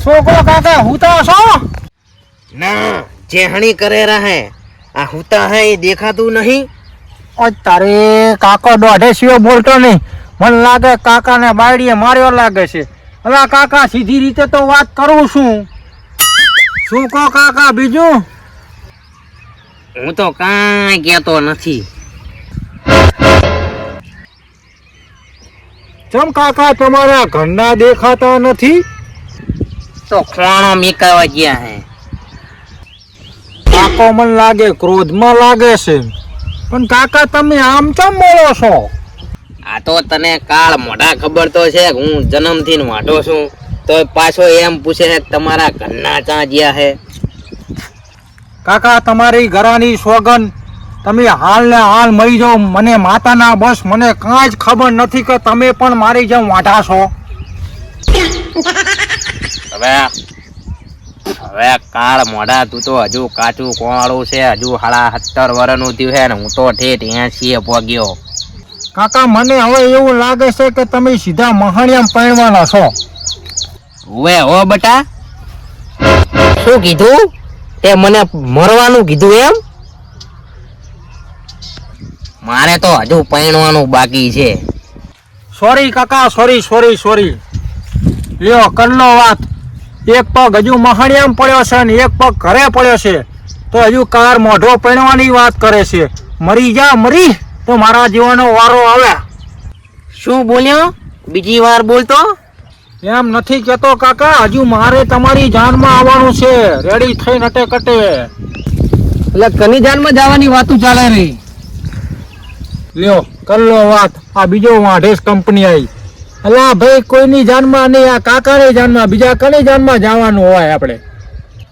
છોકરો કાકા હુતા છો? ના, જેહણી કરે રહે આ હુતા હે એ દેખાતું નહીં. તારે કાકો દોઢે સિયો બોલતો નહીં. મને લાગે કાકાને બાયડીએ માર્યો લાગે છે. હવે કાકા સીધી રીતે તો વાત કરું છું. શું કહો કાકા બીજું? હું તો કાંઈ કહેતો નથી. ચમ કાકા તમારા ઘરના દેખાતા નથી? તો ખોણો મીકાવા ગયા હે. કાકો મને લાગે ક્રોધમાં લાગે છે. પણ કાકા તમે આમ ચમ બોલો છો? આ તો તને કાળ મોઢા ખબર તો છે કે હું જન્મથી વાંઢો છું, તો પાછો એમ પૂછે છે કે તમારા ઘરના ચા ગયા હે. કાકા તમારી ઘરાની સોગન, તમે હાલ ને હાલ મરી જાઓ. મને માતાના બસ મને કાંઈ જ ખબર નથી કે તમે પણ મારી જેમ વાંઢા છો. હવે કાળ મોઢા તું તો હજુ કાચું કોવાળું છે. હજુ 17.5 વર્ષનું થયું છે ને હું તો ઠેઠ 80 પહોંચ્યો. કાકા મને હવે એવું લાગે છે કે તમે સીધા મહાણિયામાં પરણવાના છો. હવે હો બટા, શું કીધું તે? મને મરવાનું કીધું એમ? મારે તો હજુ પરણવાનું બાકી છે. સોરી કાકા, સોરી. લ્યો કરલો વાત. એક પગ હજુ મહાણિયામાં પડ્યો છે ને એક પગ ઘરે પડ્યો છે, તો હજુ કાર મોઢો પરણવાની વાત કરે છે. મરી જા મરી તો મારા જીવનનો વારો આવે. શું બોલ્યો? બીજી વાર બોલતો. એમ નથી કેતો કાકા, હજુ મારે તમારી જાનમાં આવવાનું છે. રેડી થઈ નટે કટે. એટલે કની જાનમાં જવાની વાતું ચાલે રહી. લ્યો કરલો વાત. આ બીજો વાઢેસ કંપની આવી. અલા ભાઈ, કોઈની જાનમાં નહીં, આ કાકાની જાનમાં. બીજા કની જાનમાં જવાનું હોય આપણે?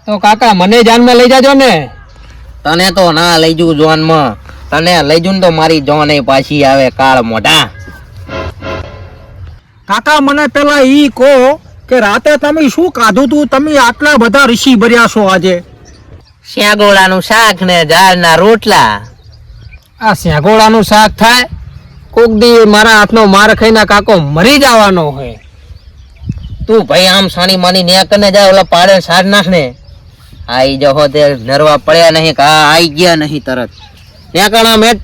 તો કાકા મને જાનમાં લઈ જાજો ને. તને તો ના લઈ જઉં જોનમાં. તને લઈ જઉં તો મારી જોન પાછી આવે કાળ મોઢા. કાકા મને પેલા ઈ કહો કે રાતે તમે શું ખાધું તું? તમે આટલા બધા ઋષિ ભર્યા છો આજે. શેગોળાનું શાક ને ઝાડના રોટલા. આ શેગોળાનું શાક થાય? કોક દી મારા હાથનો માર ખાઈને કાકો મરી જવાનો હોય. તું ભાઈ આમ સાની માની ન્યા કને જાય, ઓલા પાડે સાડ નાખ ને. આઈ જહો તે નરવા પડ્યા નહીં, આઈ ગયા નહીં તરત. ત્યાં કણા મેટ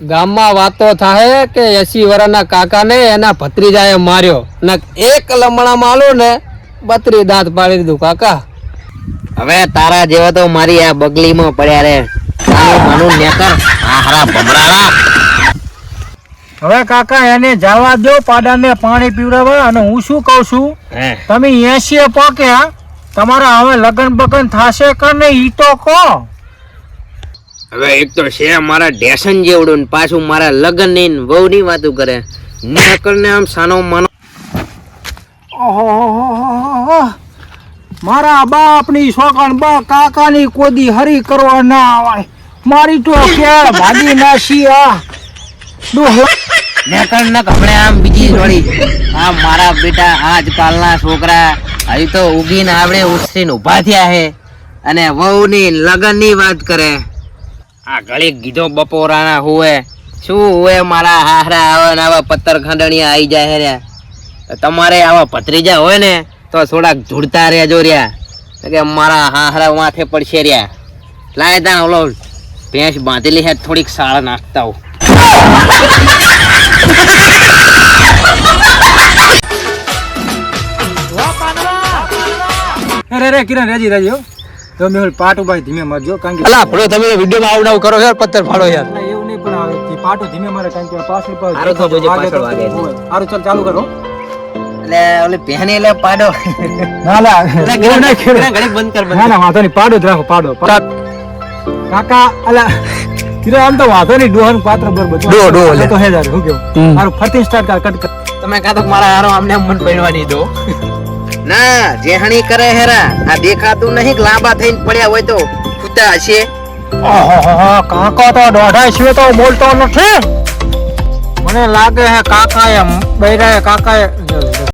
ગામમાં વાતો થાય કે 80 વર્ષના કાકાને એના ભત્રીજાએ માર્યો ને એક લમણા માલો ને 32 દાંત પાડી દીધું. કાકા હવે તારા જેવા તો મારી આ બગલીમાં પડ્યા રે. માનું નેકર આહરા ભમરાળા. હવે કાકા એને જવા દો, પાડાને પાણી પીવડાવવા. અને હું શું કહું છું, તમે 80 પોક્યા, તમારા હવે લગન બગન થાશે કે નહીં ઈ તો કહો. હવે એક તો છે મારા ઢેસન જેવડું ને પાછું મારા લગન ની વહુ ની વાતું કરે. નેકર ને આમ સાનો માનો. મારા બાપની સોગન, બા કાકાની કોદી હરી કરવા ના આવાય. મારી તો કેળ ભાગી નાસી. નેકર ને કપડે આમ બીજી જોડી. આ મારા બેટા આજકાલના છોકરા હજી તો ઉગીને આવડે ઉઠીને ઉભા થયા હે અને વહુ ની લગન ની વાત કરે. આ ઘડી ગીધો બપોરાના હુએ શું હુએ મારા હાહરા આવે ને આવા પત્તર ખંડણીયા આવી જાય રહ્યા. તમારે આવા ભત્રીજા હોય ને તો થોડાક ધૂળતા રહેજો રહ્યા, કે મારા હાહરા માથે પડશે રહ્યા. લાય તા ઓલો ભેંસ બાંધેલી હે, થોડીક સાળ નાખતા હું. અરે કિરણ રેજી હો. તો મેં પાટો ભાઈ ધીમે મારજો, કારણ કે અલા ભલો તમે વિડિયોમાં આવડાવ કરો યાર, પત્તર ફાડો યાર. એવું નહીં, પણ આવે પાટો ધીમે મારે, કારણ કે પાછળ પર હારું તો જોજે, પાછળ વાગે. હારું ચાલ ચાલુ કરો. એટલે ઓલી પહેની એટલે પાડો. ના ના ઘડીક બંધ કર. ના વાંધો નહીં, પાડો જ રાખો. પાડો કાકા. અલા કિરણ આમ તો વાંધો નહીં, ડોહન પાત્ર બરોબર તો હે જારે. હું કેવું હારું ફરતી સ્ટાર્ટ કર. તમે કાં તો મારા હારો આમને મન પડવાની દો. ના, જેહણી કરે હેરા. આ દેખાતું નહીં કે લાંબા થઈને પડ્યા હોય તો કૂતા હશે. કાકા તો દોઢાઈ છે તો બોલતો નથી. મને લાગે હે કાકા એ બૈરાએ કાકાએ